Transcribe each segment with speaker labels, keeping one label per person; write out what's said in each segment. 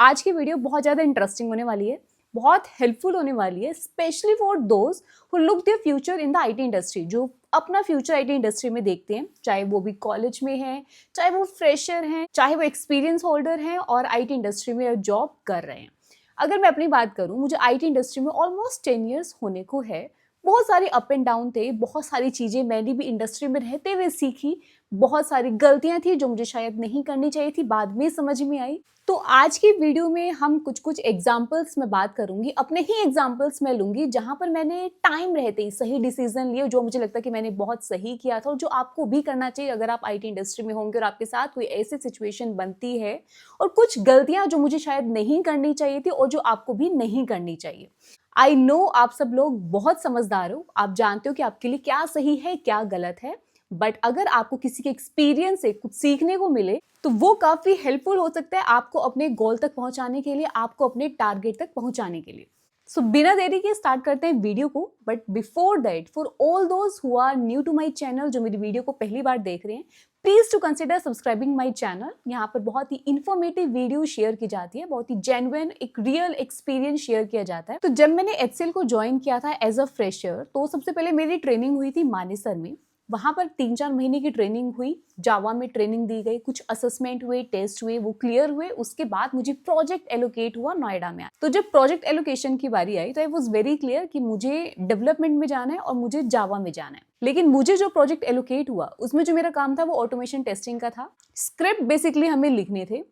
Speaker 1: आज की वीडियो बहुत ज़्यादा इंटरेस्टिंग होने वाली है, बहुत हेल्पफुल होने वाली है, specially for those who look their future in the IT industry, जो अपना फ्यूचर आईटी इंडस्ट्री में देखते हैं, चाहे वो भी कॉलेज में है, चाहे वो फ्रेशर हैं, चाहे वो एक्सपीरियंस होल्डर हैं और आईटी इंडस्ट्री में जॉब कर रहे हैं। अगर मैं अपनी बात करूं, मुझे आईटी इंडस्ट्री में ऑलमोस्ट 10 ईयर्स होने को है। बहुत सारे अप एंड डाउन थे, बहुत सारी चीज़ें मैंने भी इंडस्ट्री में रहते हुए सीखी, बहुत सारी गलतियां थी जो मुझे शायद नहीं करनी चाहिए थी, बाद में समझ में आई। तो आज की वीडियो में हम कुछ कुछ एग्जाम्पल्स में बात करूंगी, अपने ही एग्जाम्पल्स में लूंगी जहां पर मैंने टाइम रहते ही सही डिसीजन लिए, जो मुझे लगता है कि मैंने बहुत सही किया था और जो आपको भी करना चाहिए अगर आप आईटी इंडस्ट्री में होंगे और आपके साथ कोई ऐसी सिचुएशन बनती है। और कुछ गलतियां जो मुझे शायद नहीं करनी चाहिए थी और जो आपको भी नहीं करनी चाहिए। आई नो आप सब लोग बहुत समझदार हो, आप जानते हो कि आपके लिए क्या सही है क्या गलत है, बट अगर आपको किसी के एक्सपीरियंस से कुछ सीखने को मिले तो वो काफी हेल्पफुल हो सकता है आपको अपने गोल तक पहुंचाने के लिए, आपको अपने टारगेट तक पहुंचाने के लिए। सो बिना देरी के स्टार्ट करते हैं वीडियो को। But before that, for all those who are new to my channel, जो मेरी वीडियो को पहली बार देख रहे हैं, please to consider subscribing my channel. यहाँ पर बहुत ही इंफॉर्मेटिव वीडियो शेयर की जाती है, बहुत ही जेन्युइन एक रियल एक्सपीरियंस शेयर किया जाता है। तो जब मैंने एचसीएल को ज्वाइन किया था एज अ फ्रेशर, तो सबसे पहले मेरी ट्रेनिंग हुई थी मानेसर में। वहां पर 3-4 महीने की ट्रेनिंग हुई, जावा में ट्रेनिंग दी गई, कुछ असेसमेंट हुए, टेस्ट हुए, वो क्लियर हुए। उसके बाद मुझे प्रोजेक्ट एलोकेट हुआ नोएडा में। तो जब प्रोजेक्ट एलोकेशन की बारी आई तो आई वाज वेरी क्लियर कि मुझे डेवलपमेंट में जाना है और मुझे जावा में जाना है। लेकिन मुझे जो प्रोजेक्ट एलोकेट हुआ उसमें जो मेरा काम था वो ऑटोमेशन टेस्टिंग का था। स्क्रिप्ट बेसिकली हमें लिखने थे।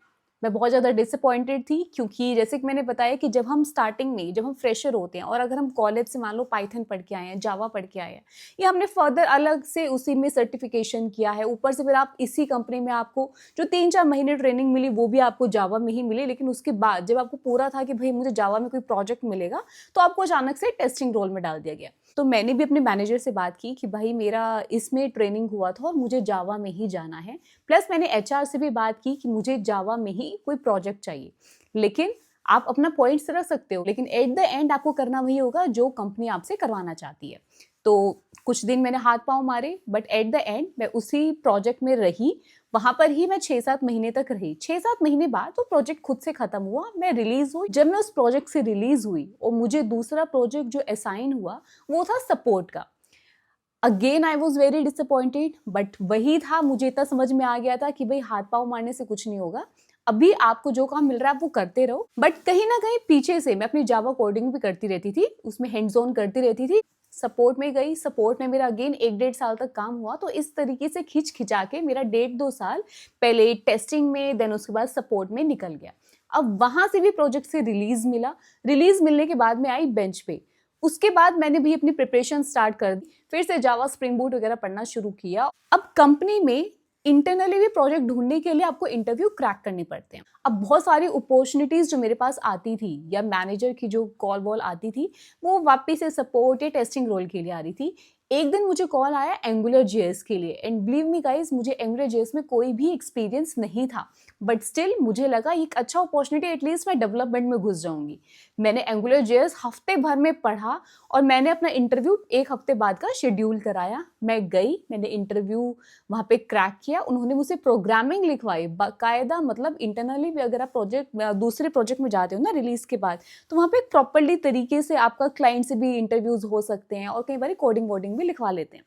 Speaker 1: मैं बहुत ज़्यादा डिसअपॉइंटेड थी, क्योंकि जैसे कि मैंने बताया कि जब हम स्टार्टिंग में, जब हम फ्रेशर होते हैं और अगर हम कॉलेज से मान लो पाइथन पढ़ के आए हैं, जावा पढ़ के आए हैं, या हमने फर्दर अलग से उसी में सर्टिफिकेशन किया है, ऊपर से फिर आप इसी कंपनी में आपको जो 3-4 महीने ट्रेनिंग मिली वो भी आपको जावा में ही मिली, लेकिन उसके बाद जब आपको पूरा था कि भाई मुझे जावा में कोई प्रोजेक्ट मिलेगा, तो आपको अचानक से टेस्टिंग रोल में डाल दिया गया। तो मैंने भी अपने मैनेजर से बात की कि भाई मेरा इसमें ट्रेनिंग हुआ था और मुझे जावा में ही जाना है। प्लस मैंने एचआर से भी बात की कि मुझे जावा में ही कोई प्रोजेक्ट चाहिए। लेकिन आप अपना पॉइंट्स रख सकते हो, लेकिन एट द एंड आपको करना वही होगा जो कंपनी आपसे करवाना चाहती है। तो कुछ दिन मैंने हाथ पांव मारे, बट एट द एंड मैं उसी प्रोजेक्ट में रही। वहां पर ही मैं 6-7 महीने तक रही। 6-7 महीने बाद वो प्रोजेक्ट खुद से खत्म हुआ, मैं रिलीज हुई। जब मैं उस प्रोजेक्ट से रिलीज हुई और मुझे दूसरा प्रोजेक्ट जो असाइन हुआ वो था सपोर्ट का। Again I was very disappointed, but वही था, मुझे इतना समझ में आ गया था कि भाई हाथ पांव मारने से कुछ नहीं होगा। अभी आपको जो काम मिल रहा है आप वो करते रहो। बट कहीं ना कहीं पीछे से मैं अपनी जावा कोडिंग भी करती रहती थी, उसमें हैंड्स ऑन करती रहती थी। सपोर्ट में गई, सपोर्ट में मेरा अगेन 1-1.5 साल तक काम हुआ। तो इस तरीके से खिंच खिंचा के मेरा 1.5-2 साल पहले टेस्टिंग में, देन उसके बाद सपोर्ट में निकल गया। अब वहां से भी प्रोजेक्ट से रिलीज मिला। रिलीज मिलने के बाद में आई बेंच पे। उसके बाद मैंने भी अपनी प्रिपरेशन स्टार्ट कर दी, फिर से जावा स्प्रिंग बूट वगैरह पढ़ना शुरू किया। अब कंपनी में इंटरनली भी प्रोजेक्ट ढूंढने के लिए आपको इंटरव्यू क्रैक करने पड़ते हैं। अब बहुत सारी अपॉर्चुनिटीज जो मेरे पास आती थी या मैनेजर की जो कॉल वॉल आती थी, वो वापस से सपोर्ट या टेस्टिंग रोल के लिए आ रही थी। एक दिन मुझे कॉल आया एंगुलर जेएस के लिए, एंड बिलीव मी गाइस, मुझे एंगुलर जेएस में कोई भी एक्सपीरियंस नहीं था, बट स्टिल मुझे लगा एक अच्छा अपॉर्चुनिटी, एटलीस्ट मैं डेवलपमेंट में घुस जाऊंगी। मैंने एंगुलर जेएस हफ्ते भर में पढ़ा और मैंने अपना इंटरव्यू 1 हफ्ते बाद का शेड्यूल कराया। मैं गई, मैंने इंटरव्यू वहाँ पे क्रैक किया। उन्होंने मुझसे प्रोग्रामिंग लिखवाई बाकायदा। मतलब इंटरनली भी अगर आप प्रोजेक्ट दूसरे प्रोजेक्ट में जाते हो ना रिलीज के बाद, तो वहाँ पे प्रॉपरली तरीके से आपका क्लाइंट से भी इंटरव्यूज हो सकते हैं और कई बार कोडिंग वोडिंग भी लिखवा लेते हैं।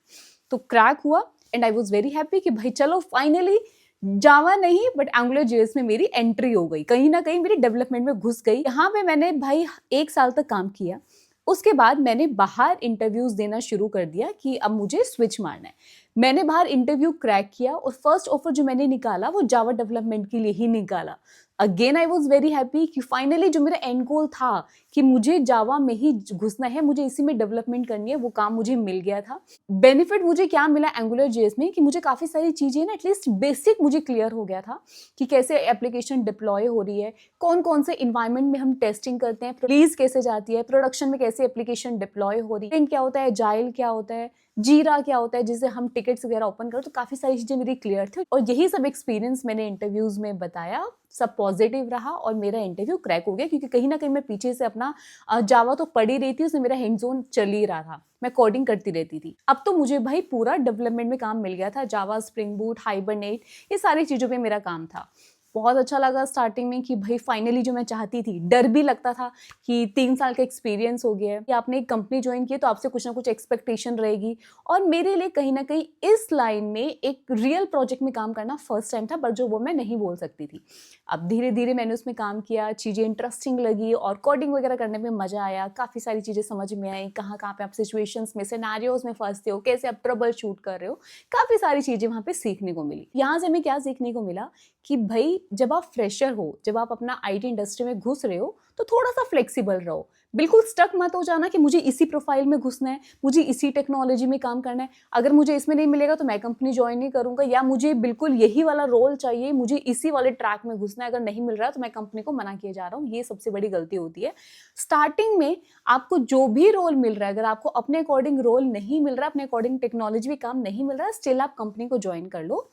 Speaker 1: तो क्रैक हुआ and I was very happy कि भाई चलो फाइनली जावा नहीं बट एंगुलर जेएस में मेरी एंट्री हो गई, कहीं ना कहीं मेरी डेवलपमेंट में घुस गई। यहाँ पे मैंने भाई 1 साल तक काम किया। उसके बाद मैंने बाहर इंटरव्यूज देना शुरू कर दिया कि अब मुझे स्विच मारना है। मैंने बाहर इंटरव्यू क्रैक किया और फर्स्ट ऑफर जो मैंने निकाला वो जावा डेवलपमेंट के लिए ही निकाला। Again I was very happy कि फाइनली जो मेरा एंड गोल था कि मुझे जावा में ही घुसना है, मुझे इसी में डेवलपमेंट करनी है, वो काम मुझे मिल गया था। बेनिफिट मुझे क्या मिला एंगुलर जेएस में कि मुझे काफ़ी सारी चीज़ें ना एटलीस्ट बेसिक मुझे क्लियर हो गया था कि कैसे एप्लीकेशन डिप्लॉय हो रही है, कौन कौन से इन्वायरमेंट में हम टेस्टिंग करते हैं, रिलीज कैसे जाती है, प्रोडक्शन में कैसे एप्लीकेशन डिप्लॉय हो रही है, क्या होता है, जाइल क्या होता है, जीरा क्या होता है जिससे हम टिकट्स वगैरह ओपन करो। तो काफ़ी सारी चीज़ें मेरी क्लियर थी और यही सब एक्सपीरियंस मैंने इंटरव्यूज में बताया। सब पॉजिटिव रहा और मेरा इंटरव्यू क्रैक हो गया, क्योंकि कहीं ना कहीं मैं पीछे से अपना जावा तो पढ़ी रही थी, उसमें मेरा हैंड्स ऑन चल ही रहा था, मैं कोडिंग करती रहती थी। अब तो मुझे भाई पूरा डेवलपमेंट में काम मिल गया था, जावा, स्प्रिंग बूट, हाइबरनेट, ये सारी चीज़ों पे मेरा काम था। बहुत अच्छा लगा स्टार्टिंग में कि भाई फाइनली जो मैं चाहती थी, डर भी लगता था कि 3 साल का एक्सपीरियंस हो गया है कि आपने एक कंपनी ज्वाइन की है तो आपसे कुछ ना कुछ एक्सपेक्टेशन रहेगी। और मेरे लिए कहीं ना कहीं इस लाइन में एक रियल प्रोजेक्ट में काम करना फर्स्ट टाइम था, बट जो वो मैं नहीं बोल सकती थी। अब धीरे धीरे मैंने उसमें काम किया, चीज़ें इंटरेस्टिंग लगी और कोडिंग वगैरह करने में मज़ा आया, काफ़ी सारी चीज़ें समझ में आई, कहाँ कहाँ पे आप सिचुएशंस में, सिनेरियोज में फंसते हो, कैसे आप ट्रबल शूट कर रहे हो, काफ़ी सारी चीज़ें वहाँ पे सीखने को मिली। यहाँ से हमें क्या सीखने को मिला कि भाई जब आप फ्रेशर हो, जब आप अपना आईटी इंडस्ट्री में घुस रहे हो तो थोड़ा सा फ्लेक्सिबल रहो, बिल्कुल स्टक मत हो जाना कि मुझे इसी प्रोफाइल में घुसना है, मुझे इसी टेक्नोलॉजी में काम करना है, अगर मुझे इसमें नहीं मिलेगा तो मैं कंपनी ज्वाइन नहीं करूंगा, या मुझे बिल्कुल यही वाला रोल चाहिए, मुझे इसी वाले ट्रैक में घुसना है, अगर नहीं मिल रहा तो मैं कंपनी को मना किए जा रहा हूँ। ये सबसे बड़ी गलती होती है। स्टार्टिंग में आपको जो भी रोल मिल रहा है, अगर आपको अपने अकॉर्डिंग रोल नहीं मिल रहा है, अपने अकॉर्डिंग टेक्नोलॉजी में काम नहीं मिल रहा है, स्टिल आप कंपनी को ज्वाइन कर लो।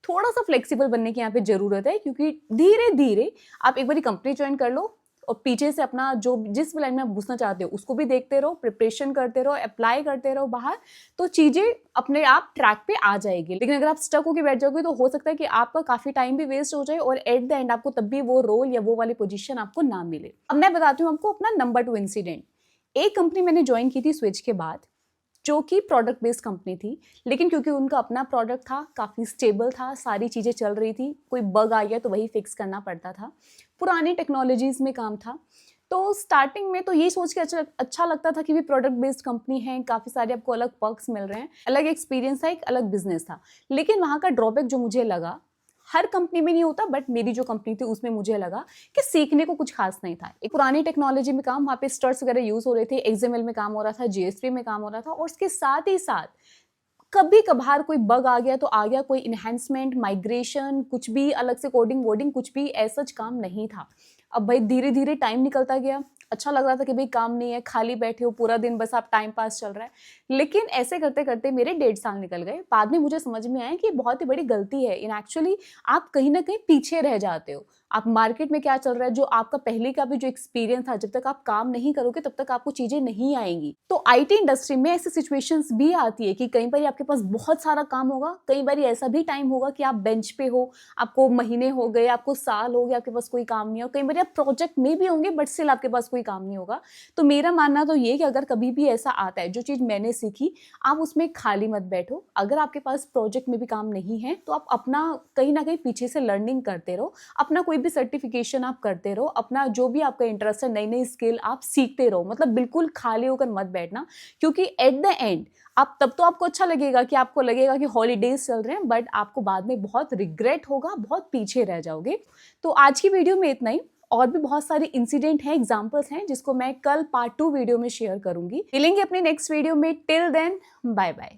Speaker 1: थोड़ा सा फ्लेक्सिबल बनने की यहाँ पे जरूरत है, क्योंकि धीरे धीरे आप एक बार कंपनी ज्वाइन कर लो और पीछे से अपना जो जिस भी लाइन में आप घुसना चाहते हो उसको भी देखते रहो, प्रिपरेशन करते रहो, अप्लाई करते रहो बाहर, तो चीजें अपने आप ट्रैक पे आ जाएगी। लेकिन अगर आप स्टक होकर बैठ जाओगे तो हो सकता है कि आपका काफी टाइम भी वेस्ट हो जाए और एट द एंड आपको तब भी वो रोल या वो वाली पोजीशन आपको ना मिले। अब मैं बताती हूँ आपको अपना नंबर 2 इंसिडेंट। एक कंपनी मैंने ज्वाइन की थी स्विच के बाद, जो कि प्रोडक्ट बेस्ड कंपनी थी, लेकिन क्योंकि उनका अपना प्रोडक्ट था, काफ़ी स्टेबल था, सारी चीज़ें चल रही थी, कोई बग आ गया तो वही फिक्स करना पड़ता था, पुरानी टेक्नोलॉजीज़ में काम था। तो स्टार्टिंग में तो ये सोच के अच्छा लगता था कि भी प्रोडक्ट बेस्ड कंपनी है, काफ़ी सारे आपको अलग पर्क्स मिल रहे हैं, अलग एक्सपीरियंस था, एक अलग बिजनेस था। लेकिन वहाँ का ड्रॉबैक जो मुझे लगा, हर कंपनी में नहीं होता, बट मेरी जो कंपनी थी उसमें मुझे लगा कि सीखने को कुछ खास नहीं था। एक पुरानी टेक्नोलॉजी में काम, वहाँ पे स्टर्स वगैरह यूज हो रहे थे, एक्सएमएल में काम हो रहा था, जीएसपी में काम हो रहा था, और उसके साथ ही साथ कभी कभार कोई बग आ गया तो आ गया, कोई इन्हेंसमेंट, माइग्रेशन, कुछ भी अलग से कोडिंग वोडिंग कुछ भी ऐसा काम नहीं था। अब भाई धीरे धीरे टाइम निकलता गया, अच्छा लग रहा था कि भाई काम नहीं है, खाली बैठे हो पूरा दिन, बस आप टाइम पास चल रहा है। लेकिन ऐसे करते करते मेरे 1.5 साल निकल गए। बाद में मुझे समझ में आया कि बहुत ही बड़ी गलती है, इन एक्चुअली आप कहीं ना कहीं पीछे रह जाते हो। आप मार्केट में क्या चल रहा है, जो आपका पहले का भी जो एक्सपीरियंस था, जब तक आप काम नहीं करोगे तब तक आपको चीजें नहीं आएंगी। तो आईटी इंडस्ट्री में ऐसी सिचुएशंस भी आती है कि कई बार आपके पास बहुत सारा काम होगा, कई बार ऐसा भी टाइम होगा कि आप बेंच पे हो, आपको महीने हो गए, आपको साल हो गया, आपके पास कोई काम नहीं हो, कई बार आप प्रोजेक्ट में भी होंगे बट स्टिल आपके पास कोई काम नहीं होगा। तो मेरा मानना तो ये कि अगर कभी भी ऐसा आता है, जो चीज मैंने सीखी, आप उसमें खाली मत बैठो। अगर आपके पास प्रोजेक्ट में भी काम नहीं है तो आप अपना कहीं ना कहीं पीछे से लर्निंग करते रहो, अपना कोई भी सर्टिफिकेशन आप करते रहो, अपना जो भी आपका इंटरेस्ट है, नई नई स्किल आप सीखते रहो। मतलब बिल्कुल खाली होकर मत बैठना, क्योंकि एट द एंड आप तब तो आपको अच्छा लगेगा कि आपको लगेगा कि हॉलीडेज चल रहे हैं, बट आपको बाद में बहुत रिग्रेट होगा, बहुत पीछे रह जाओगे। तो आज की वीडियो में इतना ही। और भी बहुत सारे इंसिडेंट हैं, एग्जांपल्स हैं, जिसको मैं कल पार्ट 2 वीडियो में शेयर करूंगी। मिलेंगे अपनी नेक्स्ट वीडियो में। Till then, bye bye.